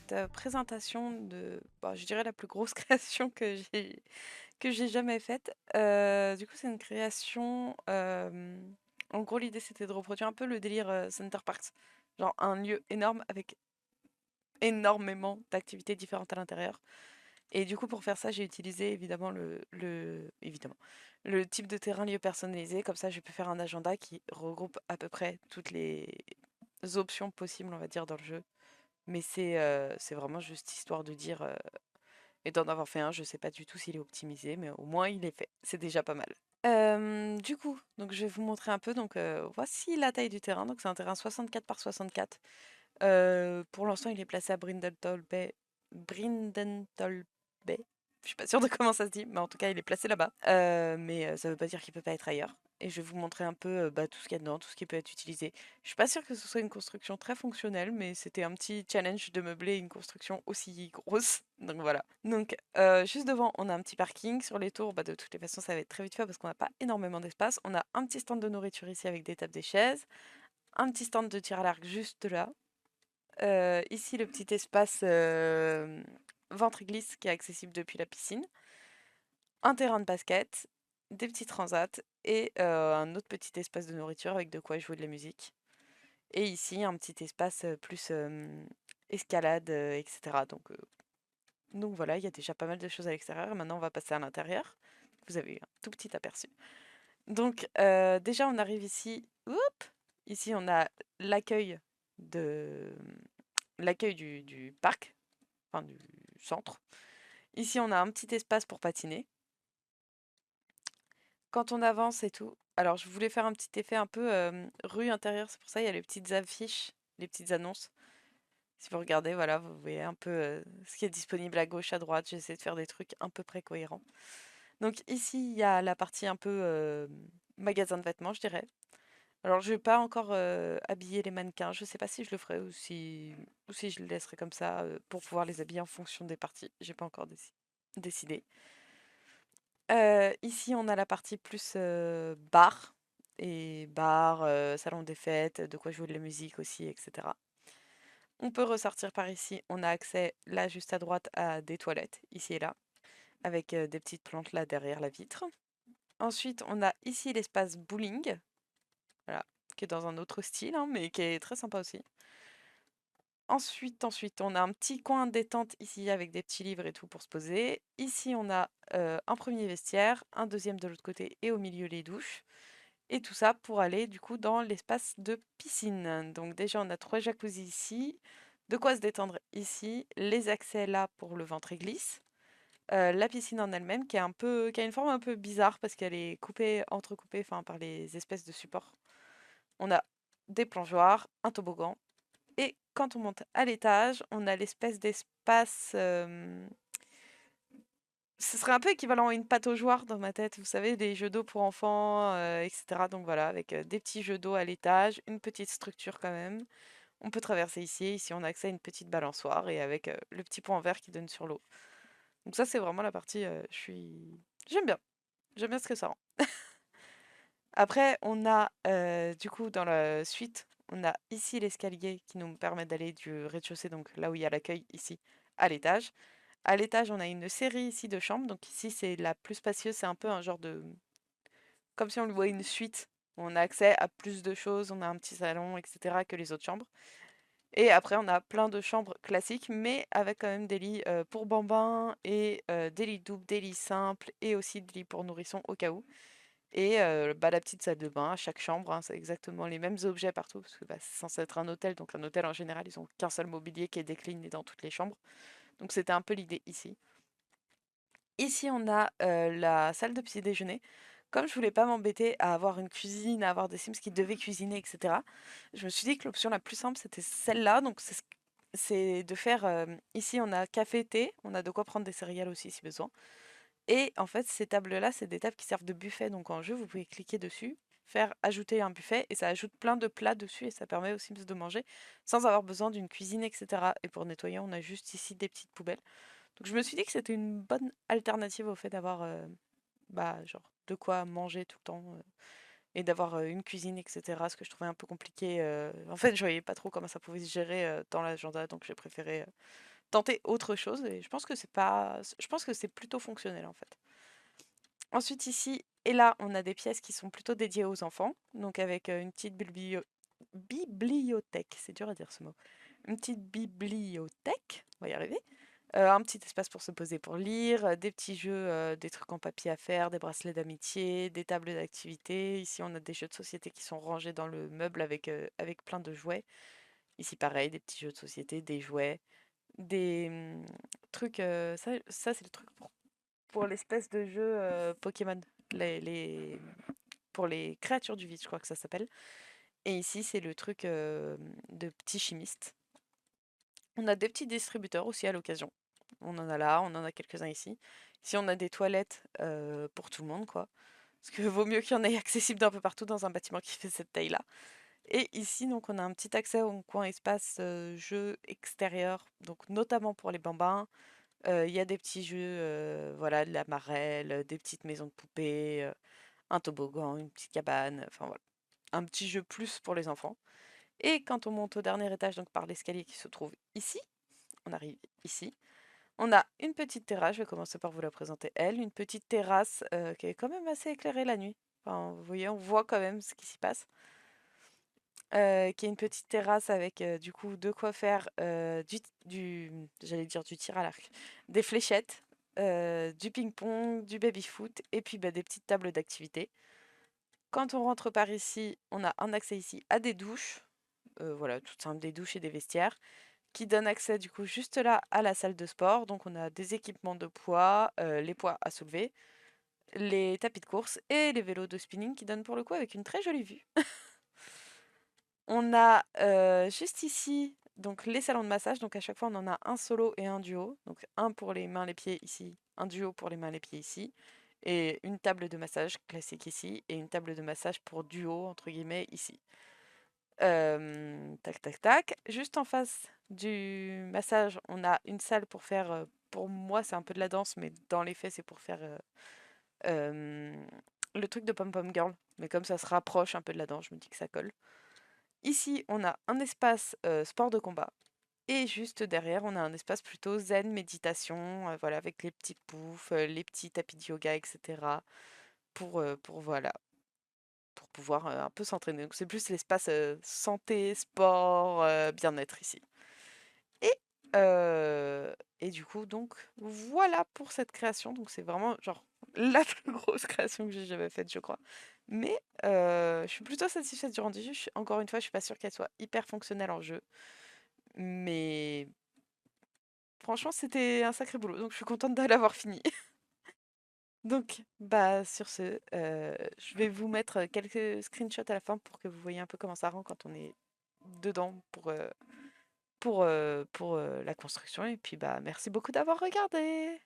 cette présentation de, bah, je dirais la plus grosse création que j'ai jamais faite. Du coup, c'est une création. En gros, l'idée c'était de reproduire un peu le délire Center Parks, genre un lieu énorme avec énormément d'activités différentes à l'intérieur. Et du coup, pour faire ça, j'ai utilisé évidemment le type de terrain lieu personnalisé. Comme ça, je peux faire un agenda qui regroupe à peu près toutes les options possibles, on va dire, dans le jeu. Mais c'est vraiment juste histoire de dire et d'en avoir fait un. Je sais pas du tout s'il est optimisé, mais au moins il est fait. C'est déjà pas mal. Du coup, donc je vais vous montrer un peu. Donc voici la taille du terrain. Donc c'est un terrain 64 par 64. Pour l'instant, il est placé à Brindleton Bay. Brindleton Bay. Je suis pas sûre de comment ça se dit, mais en tout cas, il est placé là-bas. Mais ça veut pas dire qu'il peut pas être ailleurs. Et je vais vous montrer un peu bah, tout ce qu'il y a dedans, tout ce qui peut être utilisé. Je suis pas sûre que ce soit une construction très fonctionnelle, mais c'était un petit challenge de meubler une construction aussi grosse. Donc voilà. Donc juste devant, on a un petit parking. Sur les tours, bah, de toutes les façons, ça va être très vite fait parce qu'on n'a pas énormément d'espace. On a un petit stand de nourriture ici avec des tables, des chaises. Un petit stand de tir à l'arc juste là. Ici, le petit espace ventre glisse qui est accessible depuis la piscine. Un terrain de basket, des petits transats et un autre petit espace de nourriture avec de quoi jouer de la musique. Et ici, un petit espace plus escalade, etc. Donc voilà, il y a déjà pas mal de choses à l'extérieur. Maintenant, on va passer à l'intérieur. Vous avez un tout petit aperçu. Donc déjà, on arrive ici. Oups, ici, on a l'accueil de l'accueil du parc, enfin du centre. Ici, on a un petit espace pour patiner. Quand on avance et tout. Alors, je voulais faire un petit effet un peu rue intérieure, c'est pour ça il y a les petites affiches, les petites annonces. Si vous regardez, voilà, vous voyez un peu ce qui est disponible à gauche, à droite. J'essaie de faire des trucs à peu près cohérents. Donc ici, il y a la partie un peu magasin de vêtements, je dirais. Alors, je vais pas encore habiller les mannequins. Je sais pas si je le ferai ou si je le laisserai comme ça pour pouvoir les habiller en fonction des parties. J'ai pas encore décidé. Ici, on a la partie plus bar. Et bar, salon des fêtes, de quoi jouer de la musique aussi, etc. On peut ressortir par ici. On a accès là, juste à droite, à des toilettes, ici et là, avec des petites plantes là derrière la vitre. Ensuite, on a ici l'espace bowling, voilà, qui est dans un autre style, hein, mais qui est très sympa aussi. Ensuite, on a un petit coin détente ici avec des petits livres et tout pour se poser. Ici, on a un premier vestiaire, un deuxième de l'autre côté et au milieu les douches. Et tout ça pour aller du coup dans l'espace de piscine. Donc déjà, on a 3 jacuzzis ici, de quoi se détendre ici, les accès là pour le ventre et glisse. La piscine en elle-même qui a une forme un peu bizarre parce qu'elle est coupée, entrecoupée enfin, par les espèces de supports. On a des plongeoires, un toboggan et quand on monte à l'étage, on a l'espèce d'espace. Ce serait un peu équivalent à une pataugeoire dans ma tête, vous savez, des jeux d'eau pour enfants, etc. Donc voilà, avec des petits jeux d'eau à l'étage, une petite structure quand même. On peut traverser ici. Ici, on a accès à une petite balançoire et avec le petit pont en verre qui donne sur l'eau. Donc ça, c'est vraiment la partie. J'aime bien. J'aime bien ce que ça rend. Après, on a du coup dans la suite, on a ici l'escalier qui nous permet d'aller du rez-de-chaussée, donc là où il y a l'accueil, ici, à l'étage. À l'étage, on a une série ici de chambres. Donc ici, c'est la plus spacieuse. C'est un peu un genre de... Comme si on lui voyait une suite. On a accès à plus de choses. On a un petit salon, etc. que les autres chambres. Et après, on a plein de chambres classiques, mais avec quand même des lits pour bambins et des lits doubles, des lits simples et aussi des lits pour nourrissons au cas où. Et bah, la petite salle de bain à chaque chambre, hein, c'est exactement les mêmes objets partout, parce que bah, c'est censé être un hôtel, donc un hôtel en général, ils ont qu'un seul mobilier qui est décliné dans toutes les chambres. Donc c'était un peu l'idée ici. Ici, on a la salle de petit déjeuner. Comme je voulais pas m'embêter à avoir une cuisine, à avoir des Sims qui devaient cuisiner, etc., je me suis dit que l'option la plus simple, c'était celle-là. Donc, c'est de faire... ici, on a café, thé. On a de quoi prendre des céréales aussi, si besoin. Et en fait, ces tables-là, c'est des tables qui servent de buffet. Donc, en jeu, vous pouvez cliquer dessus, faire ajouter un buffet, et ça ajoute plein de plats dessus, et ça permet aux Sims de manger sans avoir besoin d'une cuisine, etc. Et pour nettoyer, on a juste ici des petites poubelles. Donc je me suis dit que c'était une bonne alternative au fait d'avoir bah, genre de quoi manger tout le temps et d'avoir une cuisine, etc. Ce que je trouvais un peu compliqué. En fait, je voyais pas trop comment ça pouvait se gérer dans l'agenda, donc j'ai préféré tenter autre chose et je pense que c'est pas je pense que c'est plutôt fonctionnel en fait. Ensuite ici et là, on a des pièces qui sont plutôt dédiées aux enfants, donc avec, une petite bibliothèque, c'est dur à dire ce mot. Une petite bibliothèque, on va y arriver. Un petit espace pour se poser pour lire, des petits jeux, des trucs en papier à faire, des bracelets d'amitié, des tables d'activité. Ici, on a des jeux de société qui sont rangés dans le meuble avec plein de jouets. Ici, pareil, des petits jeux de société, des jouets, des trucs. Ça c'est le truc pour l'espèce de jeu Pokémon. Les, pour les créatures du vide, je crois que ça s'appelle. Et ici, c'est le truc de petits chimistes. On a des petits distributeurs aussi à l'occasion. On en a là, on en a quelques-uns ici. Ici, on a des toilettes pour tout le monde, quoi. Parce que vaut mieux qu'il y en ait accessible d'un peu partout dans un bâtiment qui fait cette taille-là. Et ici, donc, on a un petit accès au coin espace jeu extérieur, donc notamment pour les bambins. Il y a des petits jeux, voilà, de la marelle, des petites maisons de poupées, un toboggan, une petite cabane, enfin voilà. Un petit jeu plus pour les enfants. Et quand on monte au dernier étage, donc par l'escalier qui se trouve ici, on arrive ici. On a une petite terrasse, je vais commencer par vous la présenter elle, une petite terrasse qui est quand même assez éclairée la nuit. Enfin, vous voyez, on voit quand même ce qui s'y passe. Qui est une petite terrasse avec du coup de quoi faire j'allais dire du tir à l'arc, des fléchettes, du ping-pong, du baby-foot et puis bah, des petites tables d'activité. Quand on rentre par ici, on a un accès ici à des douches, voilà, toutes simples, des douches et des vestiaires, qui donnent accès du coup juste là à la salle de sport. Donc on a des équipements de poids, les poids à soulever, les tapis de course et les vélos de spinning qui donnent pour le coup avec une très jolie vue. On a juste ici donc les salons de massage. Donc à chaque fois on en a un solo et un duo. Donc un pour les mains, les pieds ici, un duo pour les mains, les pieds ici. Et une table de massage classique ici et une table de massage pour duo entre guillemets ici. Tac, tac, tac. Juste en face du massage, on a une salle pour faire, pour moi c'est un peu de la danse, mais dans les faits c'est pour faire le truc de pom-pom girl. Mais comme ça se rapproche un peu de la danse, je me dis que ça colle. Ici, on a un espace sport de combat. Et juste derrière, on a un espace plutôt zen, méditation, voilà, avec les petits poufs, les petits tapis de yoga, etc. Pour voilà, pour pouvoir un peu s'entraîner. Donc c'est plus l'espace santé, sport, bien-être ici. Et, et du coup, donc voilà pour cette création. Donc c'est vraiment genre la plus grosse création que j'ai jamais faite, je crois. Mais je suis plutôt satisfaite du rendu. Encore une fois, je suis pas sûre qu'elle soit hyper fonctionnelle en jeu. Mais franchement, c'était un sacré boulot. Donc je suis contente de l'avoir fini. Donc, bah, sur ce, je vais vous mettre quelques screenshots à la fin pour que vous voyez un peu comment ça rend quand on est dedans pour la construction. Et puis, bah, merci beaucoup d'avoir regardé.